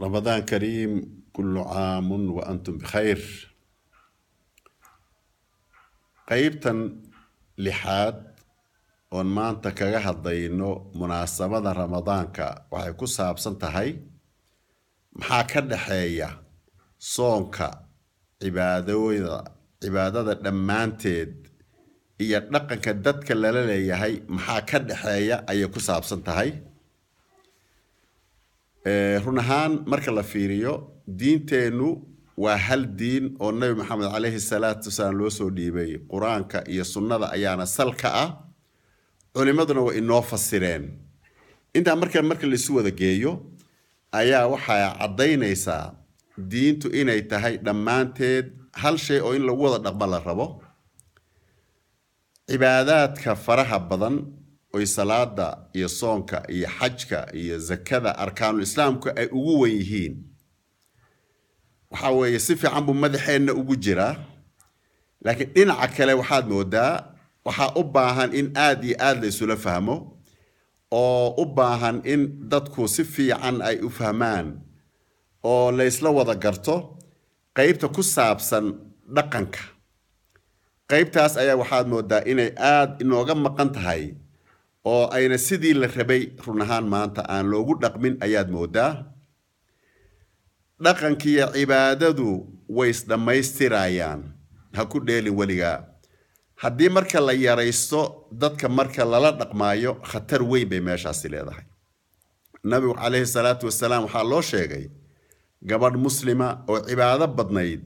رمضان كريم، كل عام وأنتم بخير. قيبتا لحاد oon maanta kaga hadlayno munaasabada Ramadaanka waxay ku saabsan tahay maxaa ka dhaxeeya soonka cibaadada dhammaanteed iyo dhaqanka dadka lala leeyahay maxaa ka dhaxeeya ayay ku saabsan tahay. run ahaan marka la fiiriyo diinteenu waa hal diin oo Nabi Maxamed calayhi salaatu wasalaam loo soo dhiibay. Quraanka iyo sunnada ayaana salka ah, culimaduna waa inoo fasireen. inta marka la isu wada geeyo ayaa waxay cadaynaysaa diintu inay tahay dhammaanteed hal shay oo in lagu wada dhaqmo la rabo. cibaadaadka faraha badan oo salaada iyo soonka iyo xajka iyo zakada arkaanul islaamka ay ugu weyn yihiin, waxa weeye si fiican buu madaxeena ugu jiraa. laakiin dhinaca kale waxaad moodaa waxaa u baahan in aad iyo aad la isula fahmo oo u baahan in dadku si fiican ay u fahmaan oo la isla wada garto qaybta ku saabsan dhaqanka. qaybtaas ayaa waxaad moodaa inay aad inooga maqan tahay oo ayna sidii la rabay run ahaan maanta aan loogu dhaqmin ayaad moodaa. dhaqankiiyo cibaadadu way isdhammaystirayaan, ha ku dheelin weligaa. haddii marka la yaraysto dadka marka lala dhaqmaayo khatar weyn bay meeshaasi leedahay. nabigu calayhi salaatu wasalaam waxaa loo sheegay gabadh muslima oo cibaado badnayd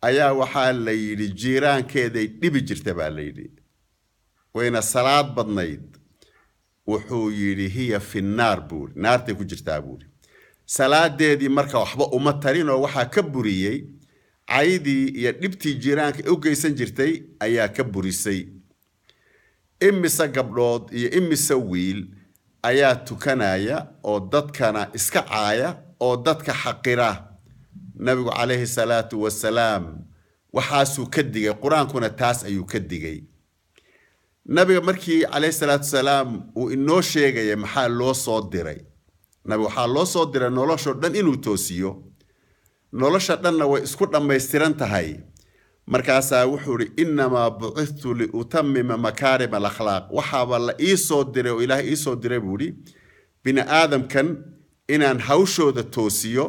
ayaa waxaa la yidhi jiiraankeeday dhibi jirta baa la yidhi, wayna salaad badnayd. wuxuu yidhi hiya fi naar buuri, naartay ku jirtaa buuri. salaadeedii marka waxba uma tarin oo waxaa ka buriyey caydii iyo dhibtii jiiraanka u geysan jirtay ayaa ka burisay. imise gabdhood iyo imise wiil ayaa tukanaya oo dadkana iska caaya oo dadka xaqira. nabigu calayhi salaatu wasalaam waxaasuu ka digay, qur-aankuna taas ayuu ka digay. nabiga markii calayhi salaatu wasalaam uu inoo sheegaya maxaa loo soo diray, nabiga waxaa loo soo diray noloshoo dhan inuu toosiyo. nolosha dhanna way isku dhammaystiran tahay. markaasaa wuxuu ihi innamaa bucithtu liutamima makaarim alakhlaaq. waxaaba la ii soo diray oo ilaahay ii soo diray buu ihi bini aadamkan inaan hawshooda toosiyo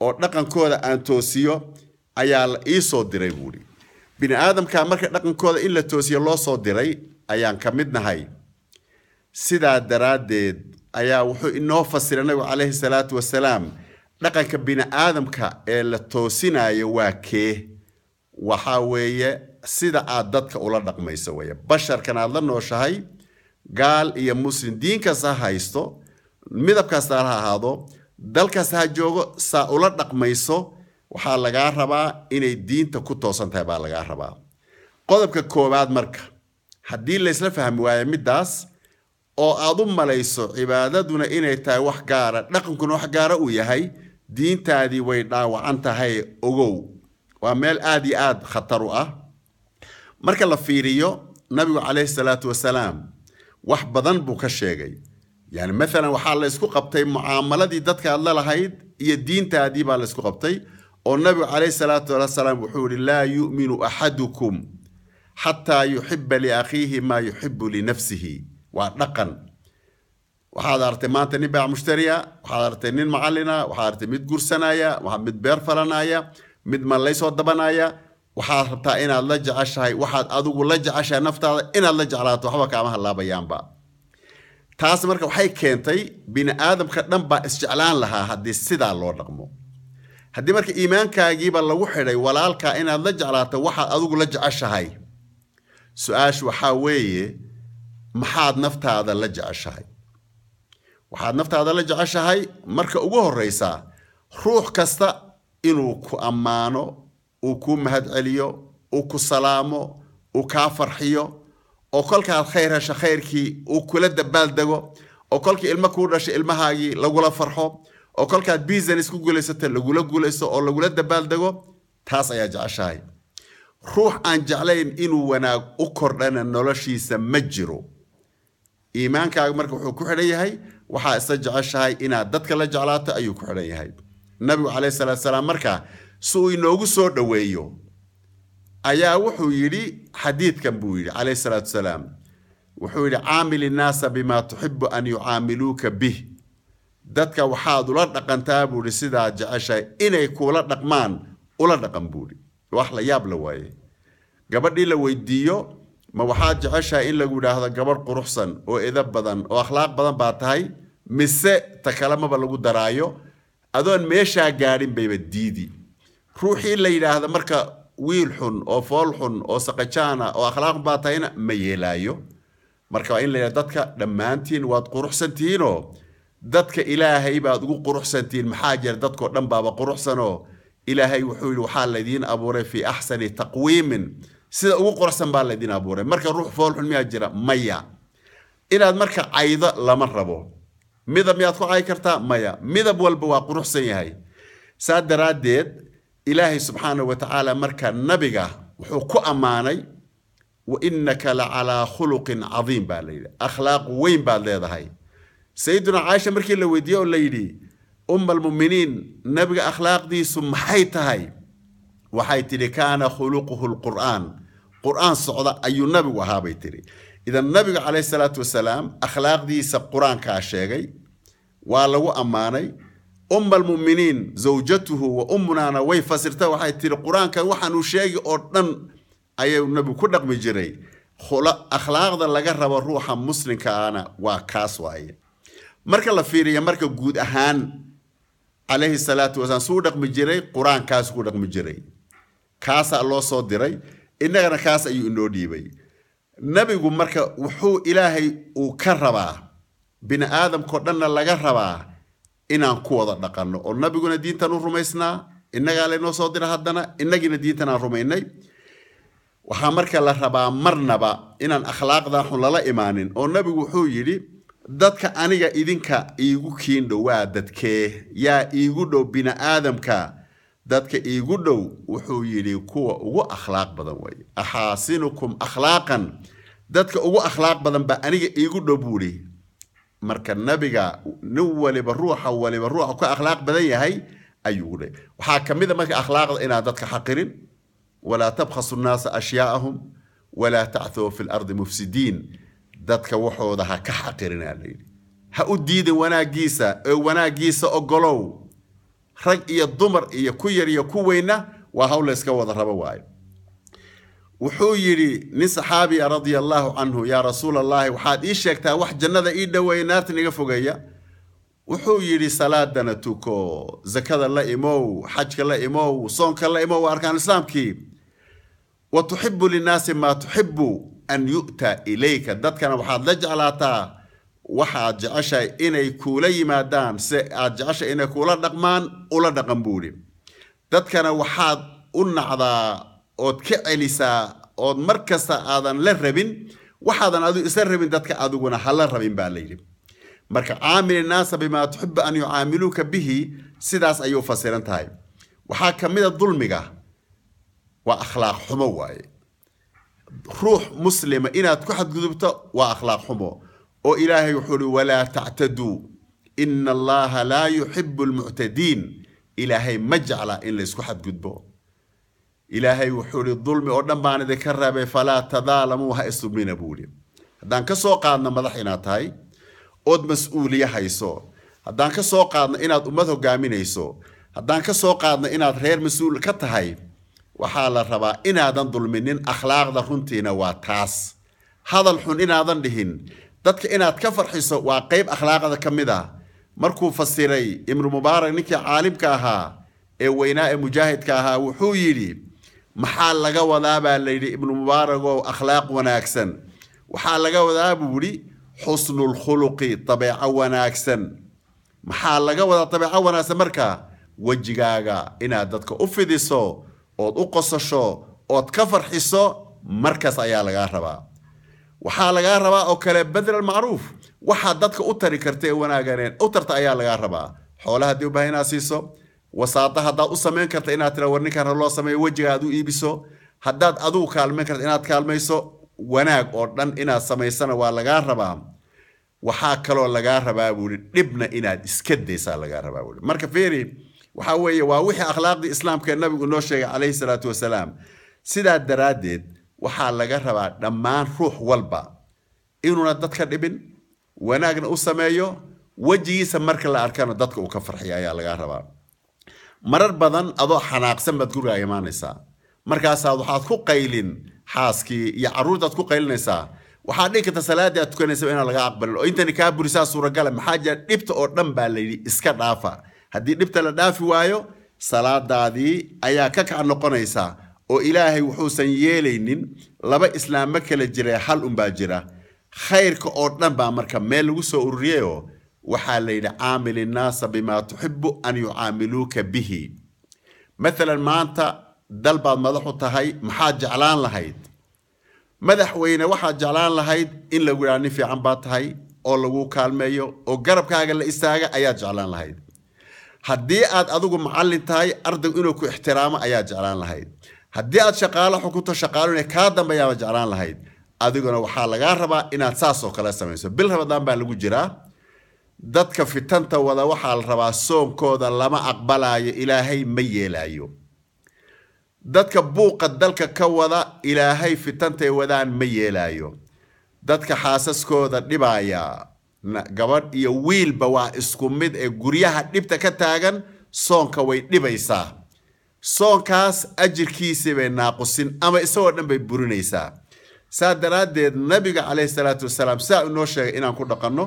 oo dhaqankooda aan toosiyo ayaa la ii soo diray buu ihi. bini aadamka marka dhaqankooda in la toosiyo loo soo diray ayaan ka mid nahay. sidaa daraaddeed ayaa wuxuu inoo fasiray nabigu calayhi salaatu wasalaam dhaqanka bini aadamka ee la toosinayo waa kee. waxaa weeye sida aad dadka ula dhaqmayso weeye. basharkan aad la nooshahay, gaal iyo muslim, diin kasta ha haysto, midab kasta ha ahaado, dal kasta ha joogo, saa ula dhaqmayso waxaa lagaa rabaa inay diinta ku toosan tahay baa lagaa rabaa. qodobka koowaad marka haddii la isla fahmi waayo middaas oo aad u malayso cibaadaduna inay tahay wax gaara, dhaqankuna wax gaara uu yahay, diintaadii way dhaawacan tahay, ogow. waa meel aad iyo aad khatar u ah. marka la fiiriyo nabigu calayhi salaatu wasalaam wax badan buu ka sheegay. yani maalan waxaa la isku qabtay mucaamaladii dadka aad la lahayd iyo diintaadii baa la isku qabtay oo nabigu calayhi salaatu wasalaam wuxuu yihi laa yu'minu axadukum xataa yuxiba liakhiihi maa yuxibu linafsihi. waa dhaqan. waxaad aragtay maanta nin baac mushtariya, waxaad aragtay nin macallina, waxaad aragtay mid gursanaya, mid beer falanaya, mid malaysoo dabanaya. waxaad rabtaa inaad la jeceshahay waxaad adigu la jeceshahay naftaada inaad la jeclaato, waxba kaama halaabayaanba. taas marka waxay keentay bini aadamka dhan baa isjeclaan lahaa haddii sidaa loo dhaqmo. haddii marka iimaankaagiiba lagu xidhay walaalkaa inaad la jeclaato waxaad adigu la jeceshahay, su-aashu waxaa weeye maxaad naftaada la jeceshahay? waxaad naftaada la jeceshahay marka ugu horeysa ruux kasta inuu ku ammaano, uu ku mahadceliyo, uu ku salaamo, uu kaa farxiyo, oo kolkaad khayr hesho khayrkii uu kula dabaaldego, oo kolkii ilmo kuu dhashay ilmahaagii lagula farxo, oo kolkaad business ku guulaysato lagula guulaysto oo lagula dabaaldego. taas ayaa jeceshahay. ruux aan jeclayn inuu wanaag u kordhana noloshiisa ma jiro. iimaankaaga marka wuxuu ku xidhan yahay waxaa isla jeceshahay inaad dadka la jeclaato ayuu ku xidhan yahay. nabigu calayhi salaatu wasalaam markaa si uu inoogu soo dhoweeyo ayaa wuxuu yidhi xadiidkan buu yidhi calayhi salaatu wasalaam wuxuu yidhi caamil innaasa bimaa tuxibu an yucaamiluuka bih dadka waxaad ula dhaqantaa buu yidhi sidaa jeceshahay inay kuula dhaqmaan ula dhaqan buu yidhi wax la yaab la waaye gabadhii la weydiiyo ma waxaad jeceshahay in lagu yidhaahdo gabadh quruxsan oo edab badan oo akhlaaq badan baa tahay mise ta kalamaba lagu daraayo adoon meeshaa gaadhin bayba diidi ruuxii la yidhaahdo marka wiil xun oo fool xun oo saqajaana oo akhlaaq baa tahayna ma yeelaayo marka waa in la yidhahdo dadka dhammaantiin waad quruxsantihiinoo dadka ilaahay baad ugu quruxsantihiin maxaa jira dadkoo dhan baaba quruxsanoo ilaahay wuxuu yidhi waxaa laydiin abuuray fii axsani taqwiimin sida ugu quruxsan baa laydiin abuuray marka ruux fool xun miyaa jira maya inaad marka caydo lama rabo midab miyaad ku cayi kartaa maya midab walba waa quruxsan yahay saa daraaddeed ilaahay subxaanahu wa tacaala marka nabiga wuxuu ku ammaanay wa innaka la calaa khuluqin cadiim baa la yidhi akhlaaq weyn baad leedahay sayiduna caaisha markii la weydiiyey oo la yidhi almuminiin nabiga akhlaaqdiisu maxay tahay waxay tidhi kaana khuluquhu lqur'aan qur'aan socda ayuu nabigu ahaa bay tidhi idan nabiga calayhi salaatu wasalaam akhlaaqdiisa qur-aankaa sheegay waa lagu ammaanay almuminiin zawjatuhu wa ummunaana way fasirta waxay tidhi qur-aankan waxaanuu sheegi oo dhan ayuu nabigu ku dhaqmi jiray akhlaaqda laga rabo ruuxa muslimkaana waa kaas waaye marka la fiiriya marka guud ahaan calayhi salaatu wasalaam suu dhaqmi jiray qur-aankaas ku dhaqmi jiray kaasaa loo soo diray innagana kaas ayuu inoo dhiibay nabigu marka wuxuu ilaahay uu ka rabaa bini aadamkao dhanna laga rabaa inaan ku wada dhaqanno oo nabiguna diintan u rumaysnaa innagaa laynoo soo dira haddana innagiina diintan aan rumaynay waxaa marka la rabaa marnaba inaan akhlaaqdaa xun lala imaanin oo nabigu wuxuu yidhi dadka aniga idinka iigu kiin dhow waa dadkee yaa iigu dhow bini aadamka dadka iigu dhow wuxuu yidhi kuwa ugu akhlaaq badan waye axaasinukum akhlaaqan dadka ugu akhlaaq badan baa aniga iigu dhow buu yidhi marka nabiga nin waliba ruuxa ka akhlaaq badan yahay ayuu dhe waxaa ka mid a marka akhlaaqda inaad dadka xaqirin walaa tabkhasu nnaasa ashyaa'ahum walaa tacthuu fi lardi mufsidiin dadka waxooda ha ka xaqirinaa layidhi ha u diidin wanaaggiisa ee wanaaggiisa ogolow rag iyo dumar iyo ku yar iyo ku weyna waa hawl layska wada rabo waayo wuxuu yidhi nin saxaabiya radia allaahu canhu yaa rasuula allaahi waxaad ii sheegtaa wax jannada ii dhoweeya naartan iga fogeeya wuxuu yidhi salaadana tuko zakada la imow xajka la imow soonka la imow waa arkaan islaamkii wa tuxibu linnaasi maa tuxibu an yu'ta ilayka dadkana waxaad la jeclaataa waxaad jeceshahay inay kuula yimaadaan se aad jeceshahay inay kuula dhaqmaan ula dhaqan buudhi dadkana waxaad u nacdaa ood ka celisaa ood mar kasta aadan la rabin waxaadan adigu isla rabin dadka adiguna hala rabin baa layidhi marka caamil innaasa bimaa tuxibu an yucaamiluuka bihi sidaas ayuu fasiran tahay waxaa ka mid a dulmiga waa akhlaaq xumo waaye ruux muslima inaad ku xadgudubto waa akhlaaq xumo oo ilaahay wuxuu hi walaa tactaduu ina allaha laa yuxibu almuctadiin ilaahay ma jecla in laysku xadgudbo ilaahay wuxuu hi dulmi oo dhan baan idinka reebay falaa tadaalamuu ha isdulmina buu hi haddaan ka soo qaadno madax inaad tahay ood mas-uuliye hayso haddaan ka soo qaadno inaad ummad hogaaminayso haddaan ka soo qaadno inaad reer mas-uul ka tahay waxaa la rabaa inaadan dulminin akhlaaqda runtiina waa taas hadal xun inaadan dhihin dadka inaad ka farxiso waa qayb akhlaaqda ka mid ah markuu fasiray ibnu mubaarak ninkii caalimka ahaa ee weynaa ee mujaahidka ahaa wuxuu yidhi maxaa laga wadaa baa layidhi ibnu mubaaragoo akhlaaq wanaagsan waxaa laga wadaa buu yidhi xusnulkhuluqi dabeeco wanaagsan maxaa laga wadaa dabeeco wanaagsan markaa wejigaaga inaad dadka u fidiso ood u qosasho ood ka farxiso markaas ayaa lagaa rabaa waxaa lagaa rabaa oo kale badl almacruuf waxaad dadka u tari karta ee wanaaganeen u tarta ayaa lagaa rabaa xoolaha haddii u baahan inaad siiso wasaada haddaad u samayn karta inaad tira war ninkan loo sameeyo wejiga aad u iibiso haddaad adigu kaalmayn karta inaad kaalmayso wanaag oo dhan inaad samaysana waa lagaa rabaa waxaa kaloo lagaa rabaa buuri dhibna inaad iska daysaa lagaa rabaa buuri marka fiiri وحوي ووحي أخلاق دي إسلام كان النبي قلنا شيء عليه الصلاة والسلام سيدا درادد وحال لقربا دمان روح والبا إنو نددك الابن وناقن أسمايو وجي سمرك الأركان نددك وكفر حيايا لقربا مرر بدن أضو حناقسن بتقول يا إيمانيسا مركاسا waxaad ku qaylin xaaskii iyo caruurtaad ku qaylinaysaa waxaad dhigta salaada aad tukanaysaa in laga aqbalo oo intani ka burisaa suuragal maxaa jira dhibta oo dhan baa la yiri iska dhaafa hadii dhibta la dhaafi waayo salaadaadii ayaa ka kac noqonaysa oo ilaahay wuxuu san yeelaynin laba islaam kala jira hal baa jira khayrka oo dhan baa marka meel lagu soo ururiyo waxaa la yiri aamil الناس بما تحب ان يعاملوك به مثلا maanta dalbaad madaxu tahay maxaa jeclaan lahayd madaxweyne waxa jeclaan lahayd in lagu yiraahdo fiican baad tahay oo lagu kaalmeeyo oo garabkaaga la istaaga ayaa jeclaan lahayd haddii aad adigu macallin tahay arday inuu ku ixtiraamo ayaa jeclaan lahayd haddii aad shaqaale xukunto shaqaaluna ka dambeeyaa jeclaan lahayd adiguna waxa laga rabaa inaad saas oo kale samayso bil Ramadaan baa lagu jiraa dadka fitanta wada waxa la rabaa soonkooda lama aqbalayo ilaahay ma yeelayo dadka buuqa dalka ka wada ilaahay fitantay wadaan ma yeelayo dadka xaasaskooda dhibaya gabadh iyo wiilba waa isku mid ee guryaha dhibta ka taagan soonka way dhibaysaa soonkaas ajirkiisa bay naaqusin ama isagoo dhan bay burinaysaa saa daraadeed nabiga calayhi salaatu wasalaam saa inoo sheegay inaan ku dhaqanno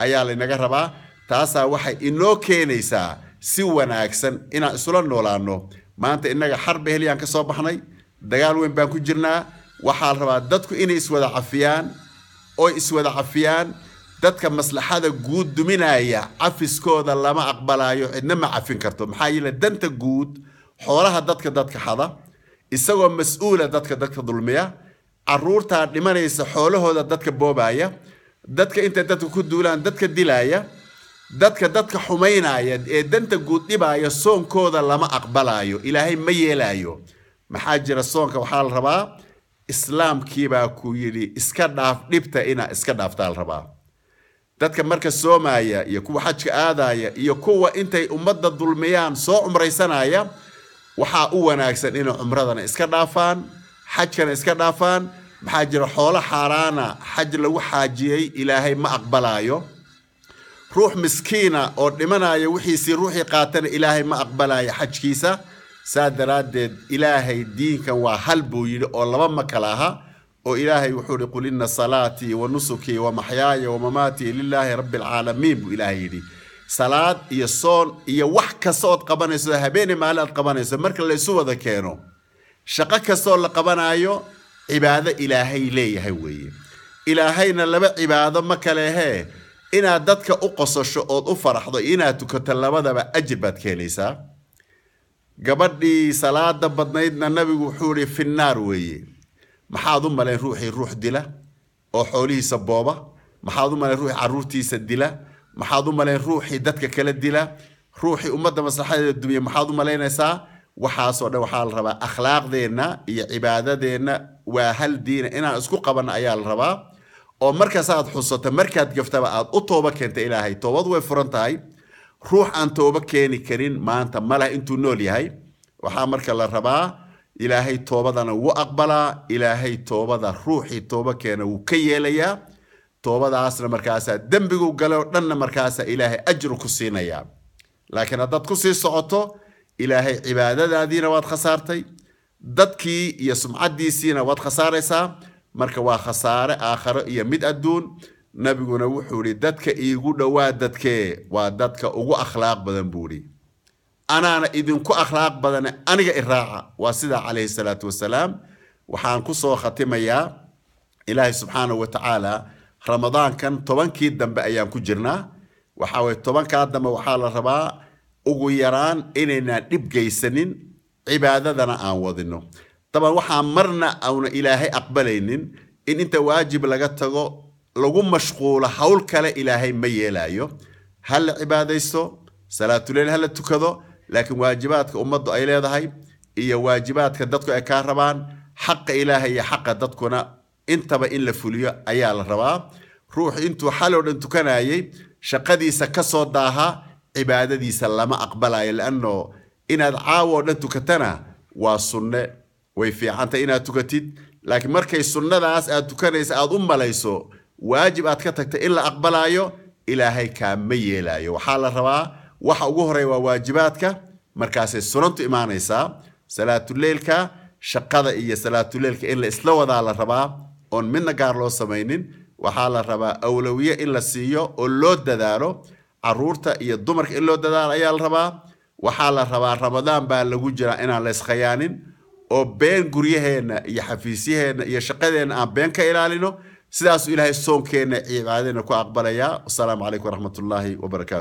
ayaa la inaga rabaa taasaa waxay inoo keenaysaa si wanaagsan inaan isula noolaano maanta inaga xarb heliyaan ka soo baxnay dagaal weyn baan ku jirnaa waxa la rabaa dadku inay iswada cafiyaan dadka maslaxada guud duminaya cafiskooda lama aqbalayo cidna ma cafin karto maxaa yeelay danta guud xoolaha dadka xada isagoo mas'uula dadka dulmiya caruurta dhimanaysa xoolahooda dadka boobaya dadka inta dadku ku duulaan dadka dilaya dadka xumaynaya ee danta guud dhibaya soonkooda lama aqbalayo ilaahay ma yeelayo maxaa jira soonka waxa la rabaa islaamkii baa ku yiri iska dhaaf dhibta ina iska dhaaftaa la rabaa dadka marka soomaya iyo kuwa xajka aadaya iyo kuwa intay ummadda dulmiyaan soo umraysanaya waxa u wanaagsan in umradana iska dhaafaan xajkana iska dhaafaan maxaa jira xoolo xaraana xaj lagu xaajiyay ilaahay ma aqbalayo روح مسكينة أو دمنا وحيسي روحي قاتل إلهي ما أقبلها حجكيسة سادراد إلهي دين كان وحلبو أو لما كلاها أو إلهي وحوري قل إن صلاتي ونسكي ومحياي ومماتي لله رب العالمين بو إلهي دي صلاة يصون يوحك صوت قبانيسو هبيني مالات قبانيسو مركا اللي سوى ذا كينو شقاك صوت لقبانايو عبادة إلهي ليه هوي إلهينا لبا عبادة مكاليه inaad dadka u qosasho oo u faraxdo inaad tukato labadaba ajir baad keenaysaa gabadhii salaada badnaydna nabigu wuxuu yiri finnaar weeye maxaad u maleen ruuxii ruux dila oo xoolihiisa booba maxaad u maleen ruuxii caruurtiisa dila maxaad u maleen ruuxii dadka kala dila ruuxii ummadda maslaxadeeda dumiya maxaad u maleynaysaa waxaasoo dhan waxaa la rabaa akhlaaqdeena iyo cibaadadeena waa hal diin inaan isku qaban ayaa la rabaa oo markaas aad xusato markaad gaftaba aad u tooba keenta ilaahay toobad way furan tahay ruux aan tooba keeni karin maanta malaha intuu nool yahay waxaa marka la rabaa ilaahay toobadana wuu aqbalaa ilaahay toobada ruuxii tooba keena wuu ka yeelayaa toobadaasna markaasaa dembigu galo dhanna markaasaa ilaahay ajru ku siinayaa laakiin haddaad ku sii socoto ilaahay cibaadadaadiina waad khasaartay dadkii iyo sumcaddiisiina waad khasaaraysaa marka waa khasaare aakhiro iyo mid adduun nabiguna wuxuu yiri dadka iigu dhawaa dadkee waa dadka ugu akhlaaq badan buuri anaana idinku akhlaaq badan aniga iraaca waa sida calayhi salaatu wasalaam waxaan ku soo khatimayaa ilaahay subxaanahu wa tacaala ramadaankan 10kii dambe ayaan ku jirnaa waxaa way 10kaa dambe waxaa la rabaa ugu yaraan inaynaan dhib geysanin cibaadadana aan wadino طبعا waxaa marna auna ilaahay aqbalaynin in inta waajib laga tago lagu mashquulo hawl kale ilaahay ma yeelayo hal cibaadaysto salaatul layl hal tukado laakiin waajibaadka ummaddu ay leedahay iyo waajibaadka dadku ay ka rabaan xaq ilaahay iyo xaq dadkuna intaba in la fuliyo ayaa la rabaa ruux intuu xaloo dhan tukanayay shaqadiisa ka soo daaha عبادة دي سلامة أقبلها لأنه إن عاود أن تكتنا والسنة ويفي عنت إن تكتد لكن مركي السنة ناس أتكنيس أضم ليسو واجب أتكتك إلا أقبلها إلى هي كامية لا وحال الروا وحوجهري وواجباتك مركز السنة إيمانيسا صلاة الليل كا شقادة إيه صلاة الليل كإلا إسلوى ذا على الروا on minna gaar loo samaynin waxaa la rabaa awlawiye in la siiyo oo loo dadaalo caruurta iyo dumarka in loo dadaalo ayaa la rabaa waxaa la rabaa ramadaan baa lagu jira inaan la iskhayaanin oo been guryaheena iyo xafiisyaheena iyo shaqadeena aan been ka ilaalino sidaas ilaahay soonkeena ciibaadena ku aqbalaya. Assalaamu calaykum waraxmatullaahi wabarakaatuh.